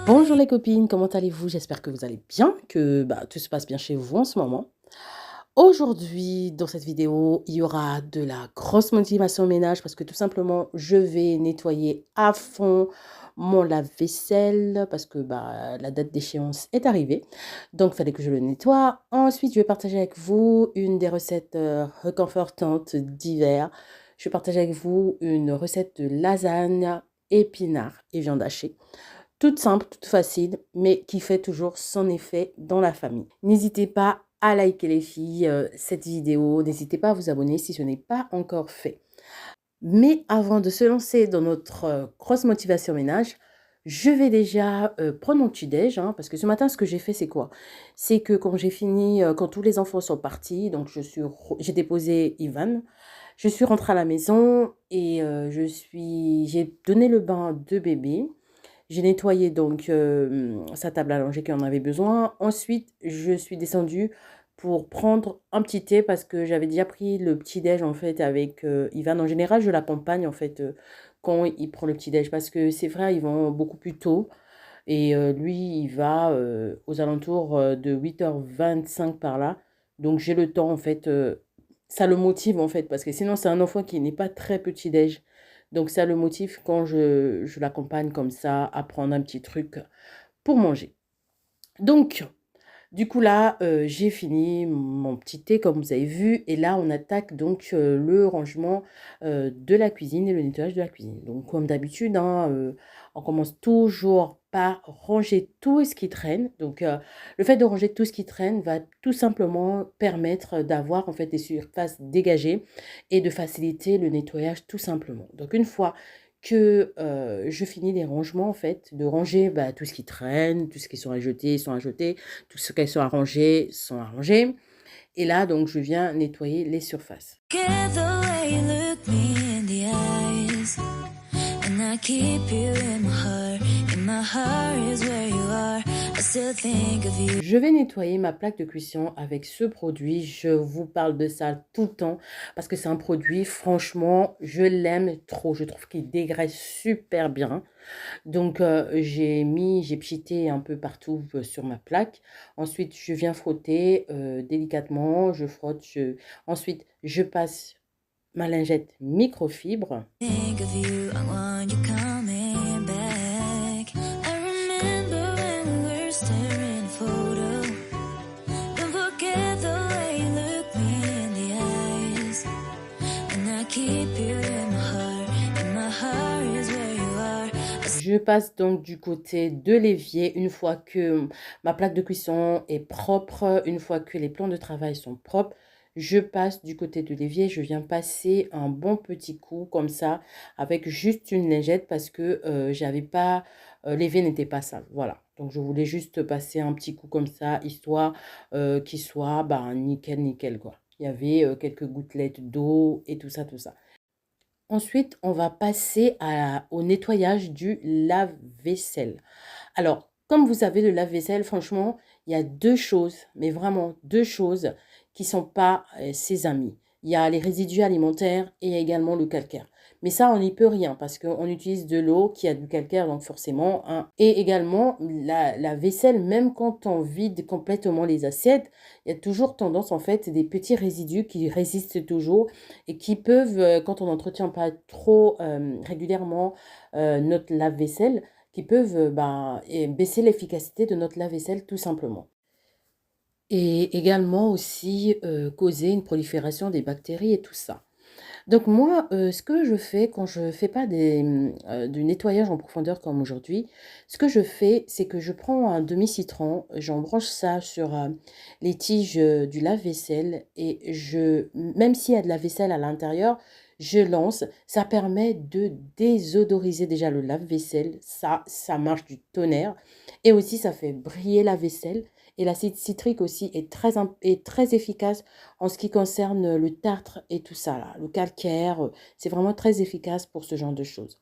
Bonjour les copines, comment allez-vous? J'espère que vous allez bien, que tout se passe bien chez vous en ce moment. Aujourd'hui, dans cette vidéo, il y aura de la grosse motivation ménage parce que tout simplement, je vais nettoyer à fond mon lave-vaisselle parce que la date d'échéance est arrivée. Donc, il fallait que je le nettoie. Ensuite, je vais partager avec vous une des recettes réconfortantes d'hiver. Je vais partager avec vous une recette de lasagne, épinards et viande hachée. Toute simple, toute facile, mais qui fait toujours son effet dans la famille. N'hésitez pas à liker les filles cette vidéo, n'hésitez pas à vous abonner si ce n'est pas encore fait. Mais avant de se lancer dans notre grosse motivation ménage, je vais déjà prendre mon petit-déj, hein, parce que ce matin, ce que j'ai fait, c'est quoi? C'est que quand j'ai fini, quand tous les enfants sont partis, donc j'ai déposé Ivan, je suis rentrée à la maison et j'ai donné le bain de bébé. J'ai nettoyé donc sa table à langer qui en avait besoin. Ensuite, je suis descendue pour prendre un petit thé parce que j'avais déjà pris le petit-déj en fait avec Ivan. En général, je l'accompagne en fait quand il prend le petit-déj parce que c'est vrai, ils vont beaucoup plus tôt et lui, il va aux alentours de 8h25 par là. Donc j'ai le temps en fait, ça le motive en fait parce que sinon c'est un enfant qui n'est pas très petit-déj. Donc ça le motive quand je l'accompagne comme ça à prendre un petit truc pour manger. Donc, du coup là, j'ai fini mon petit thé comme vous avez vu et là on attaque donc le rangement de la cuisine et le nettoyage de la cuisine. Donc comme d'habitude, hein, on commence toujours par ranger tout ce qui traîne. Donc le fait de ranger tout ce qui traîne va tout simplement permettre d'avoir en fait des surfaces dégagées et de faciliter le nettoyage tout simplement. Donc une fois que je finis les rangements en fait, de ranger tout ce qui traîne, tout ce qui sont à jeter, sont à jeter, tout ce qui sont arrangés sont arrangés. Et là, donc, je viens nettoyer les surfaces. Je vais nettoyer ma plaque de cuisson avec ce produit. Je vous parle de ça tout le temps parce que c'est un produit, franchement, je l'aime trop. Je trouve qu'il dégraisse super bien. Donc, j'ai pchité un peu partout sur ma plaque. Ensuite, je viens frotter délicatement. Je frotte. Ensuite, je passe ma lingette microfibre. Je passe donc du côté de l'évier une fois que ma plaque de cuisson est propre, une fois que les plans de travail sont propres. Je passe du côté de l'évier, je viens passer un bon petit coup comme ça avec juste une lingette parce que j'avais pas, l'évier n'était pas sale. Voilà. Donc je voulais juste passer un petit coup comme ça, histoire qu'il soit nickel, nickel quoi. Il y avait quelques gouttelettes d'eau et tout ça, tout ça. Ensuite, on va passer au nettoyage du lave-vaisselle. Alors, comme vous savez, le lave-vaisselle, franchement, il y a deux choses, mais vraiment deux choses qui ne sont pas ses amis. Il y a les résidus alimentaires et il y a également le calcaire. Mais ça, on n'y peut rien parce qu'on utilise de l'eau qui a du calcaire, donc forcément. Hein. Et également, la vaisselle, même quand on vide complètement les assiettes, il y a toujours tendance, en fait, des petits résidus qui résistent toujours et qui peuvent, quand on n'entretient pas trop régulièrement notre lave-vaisselle, qui peuvent baisser l'efficacité de notre lave-vaisselle tout simplement. Et également aussi causer une prolifération des bactéries et tout ça. Donc moi, ce que je fais quand je fais pas du nettoyage en profondeur comme aujourd'hui, ce que je fais, c'est que je prends un demi-citron, j'en branche ça sur les tiges du lave-vaisselle et même s'il y a de la vaisselle à l'intérieur, je lance. Ça permet de désodoriser déjà le lave-vaisselle. Ça marche du tonnerre. Et aussi, ça fait briller la vaisselle. Et l'acide citrique aussi est très efficace en ce qui concerne le tartre et tout ça, là, le calcaire, c'est vraiment très efficace pour ce genre de choses.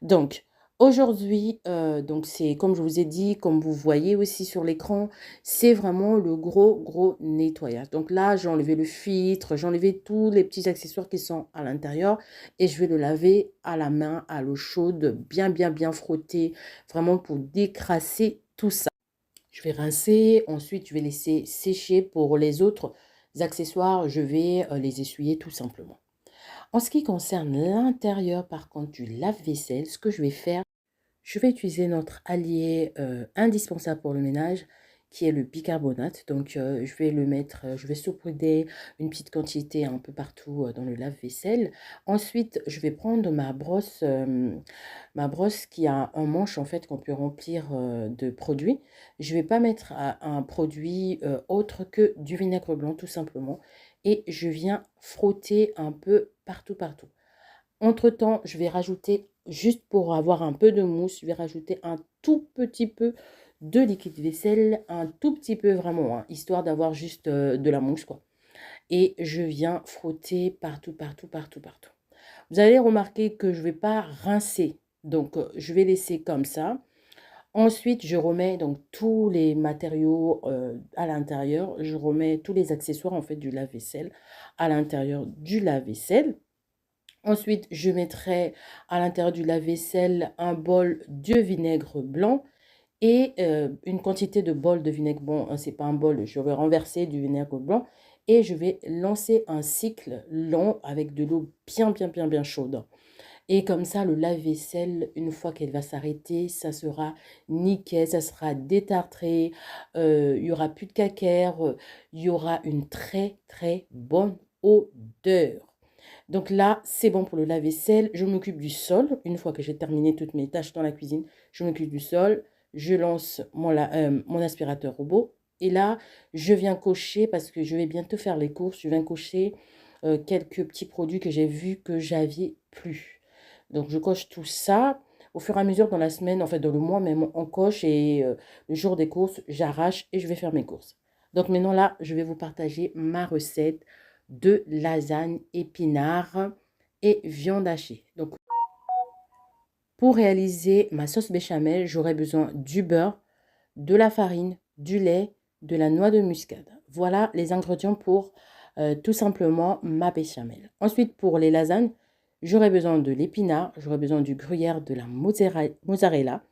Donc, Aujourd'hui, donc c'est comme je vous ai dit, comme vous voyez aussi sur l'écran, c'est vraiment le gros nettoyage. Donc là, j'ai enlevé le filtre, j'ai enlevé tous les petits accessoires qui sont à l'intérieur et je vais le laver à la main, à l'eau chaude, bien frotter, vraiment pour décrasser tout ça. Je vais rincer, ensuite je vais laisser sécher. Pour les autres accessoires, je vais les essuyer tout simplement. En ce qui concerne l'intérieur, par contre, du lave-vaisselle, ce que je vais faire, je vais utiliser notre allié indispensable pour le ménage, qui est le bicarbonate. Donc, je vais le mettre, je vais saupoudrer une petite quantité un peu partout dans le lave-vaisselle. Ensuite, je vais prendre ma brosse qui a un manche en fait qu'on peut remplir de produits. Je ne vais pas mettre un produit autre que du vinaigre blanc tout simplement. Et je viens frotter un peu partout. Entre-temps, je vais rajouter, juste pour avoir un peu de mousse, je vais rajouter un tout petit peu de liquide vaisselle, un tout petit peu vraiment, hein, histoire d'avoir juste de la mousse, quoi. Et je viens frotter partout. Vous allez remarquer que je ne vais pas rincer, donc je vais laisser comme ça. Ensuite, je remets donc tous les matériaux à l'intérieur, je remets tous les accessoires en fait du lave-vaisselle à l'intérieur du lave-vaisselle. Ensuite, je mettrai à l'intérieur du lave-vaisselle un bol de vinaigre blanc et une quantité de bol de vinaigre blanc. Hein, c'est pas un bol, je vais renverser du vinaigre blanc et je vais lancer un cycle long avec de l'eau bien chaude. Et comme ça, le lave-vaisselle, une fois qu'elle va s'arrêter, ça sera nickel, ça sera détartré, il n'y aura plus de calcaire, il y aura une très bonne odeur. Donc là, c'est bon pour le lave-vaisselle. Je m'occupe du sol. Une fois que j'ai terminé toutes mes tâches dans la cuisine, je m'occupe du sol. Je lance mon aspirateur robot. Et là, je viens cocher, parce que je vais bientôt faire les courses, je viens cocher quelques petits produits que j'ai vus que j'avais plus. Donc, je coche tout ça. Au fur et à mesure, dans la semaine, en fait, dans le mois même, on coche et le jour des courses, j'arrache et je vais faire mes courses. Donc maintenant, là, je vais vous partager ma recette de lasagne épinards et viande hachée. Donc, pour réaliser ma sauce béchamel, j'aurai besoin du beurre, de la farine, du lait, de la noix de muscade. Voilà les ingrédients pour tout simplement ma béchamel. Ensuite, pour les lasagnes, j'aurai besoin de l'épinard, j'aurai besoin du gruyère, de la mozzarella,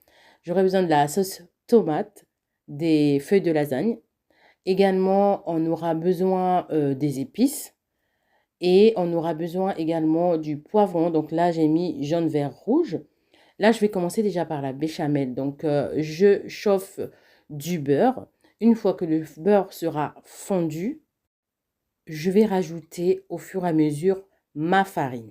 j'aurai besoin de la sauce tomate, des feuilles de lasagne. Également, on aura besoin des épices. Et on aura besoin également du poivron. Donc là, j'ai mis jaune, vert, rouge. Là, je vais commencer déjà par la béchamel. Donc, je chauffe du beurre. Une fois que le beurre sera fondu, je vais rajouter au fur et à mesure ma farine.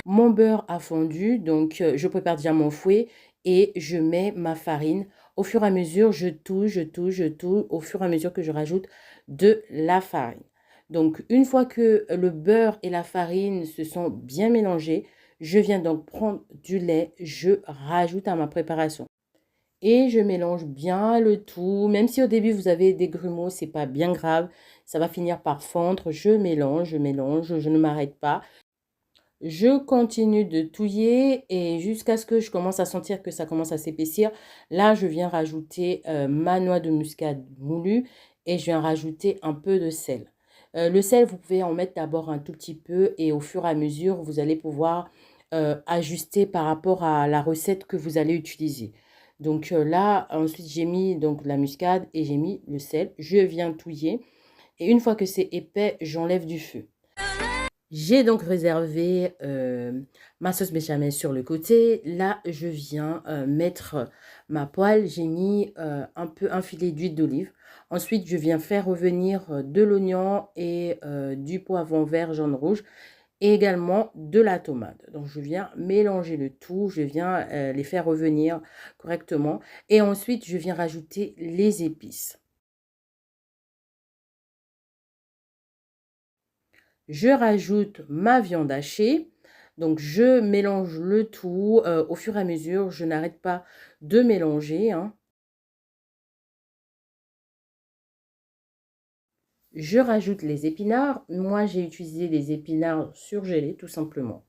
Mon beurre a fondu, donc je prépare déjà mon fouet et je mets ma farine. Au fur et à mesure, je touche au fur et à mesure que je rajoute de la farine. Donc, une fois que le beurre et la farine se sont bien mélangés, je viens donc prendre du lait, je rajoute à ma préparation. Et je mélange bien le tout. Même si au début vous avez des grumeaux, c'est pas bien grave. Ça va finir par fondre. Je mélange, je ne m'arrête pas. Je continue de touiller et jusqu'à ce que je commence à sentir que ça commence à s'épaissir. Là, je viens rajouter ma noix de muscade moulue et je viens rajouter un peu de sel. Le sel, vous pouvez en mettre d'abord un tout petit peu et au fur et à mesure, vous allez pouvoir ajuster par rapport à la recette que vous allez utiliser. Donc là, ensuite, j'ai mis donc la muscade et j'ai mis le sel. Je viens touiller et une fois que c'est épais, j'enlève du feu. J'ai donc réservé ma sauce béchamel sur le côté. Là, je viens mettre ma poêle. J'ai mis un filet d'huile d'olive. Ensuite, je viens faire revenir de l'oignon et du poivron vert, jaune, rouge et également de la tomate. Donc, je viens mélanger le tout. Je viens les faire revenir correctement. Et ensuite, je viens rajouter les épices. Je rajoute ma viande hachée. Donc, je mélange le tout au fur et à mesure. Je n'arrête pas de mélanger, hein. Je rajoute les épinards. Moi, j'ai utilisé les épinards surgelés, tout simplement.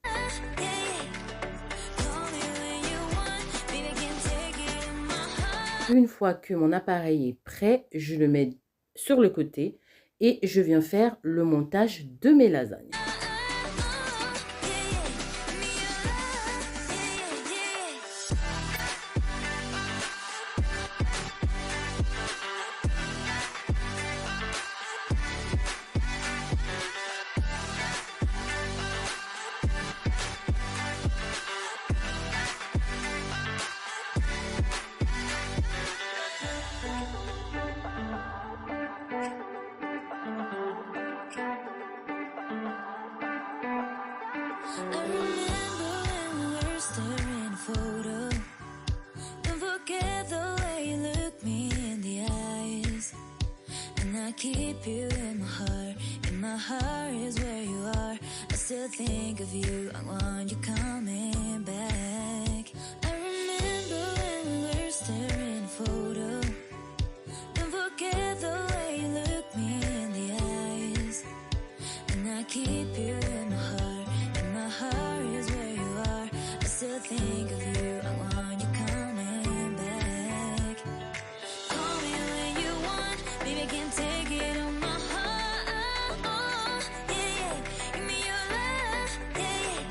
Une fois que mon appareil est prêt, je le mets sur le côté et je viens faire le montage de mes lasagnes. I remember when we were staring a photo. Don't forget the way you look me in the eyes. And I keep you in my heart. In my heart is where you are. I still think of you. I want you coming back. I remember when we were staring a photo. Don't forget the way you look me in the eyes. And I keep you in my heart. My heart is where you are. I still think of you. I want you coming back. Call me when you want. Baby, I can't take it on my heart. Oh, yeah, yeah. Give me your love. Yeah, yeah.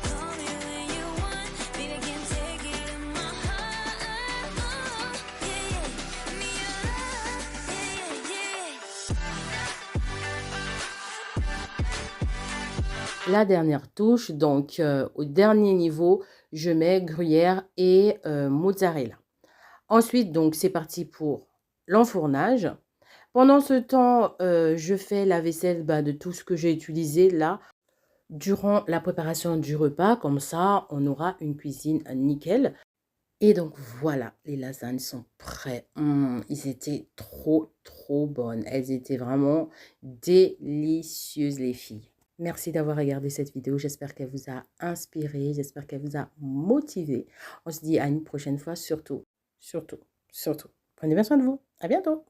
Call me when you want. Baby, I can't take it on my heart. Oh, yeah, yeah. Give me your love. Yeah, yeah, yeah. La dernière touche, donc au dernier niveau, je mets gruyère et mozzarella. Ensuite, donc c'est parti pour l'enfournage. Pendant ce temps, je fais la vaisselle de tout ce que j'ai utilisé là durant la préparation du repas. Comme ça, on aura une cuisine nickel. Et donc voilà, les lasagnes sont prêtes. Ils étaient trop, trop bonnes. Elles étaient vraiment délicieuses, les filles. Merci d'avoir regardé cette vidéo. J'espère qu'elle vous a inspiré. J'espère qu'elle vous a motivé. On se dit à une prochaine fois. Surtout, surtout, surtout. Prenez bien soin de vous. À bientôt.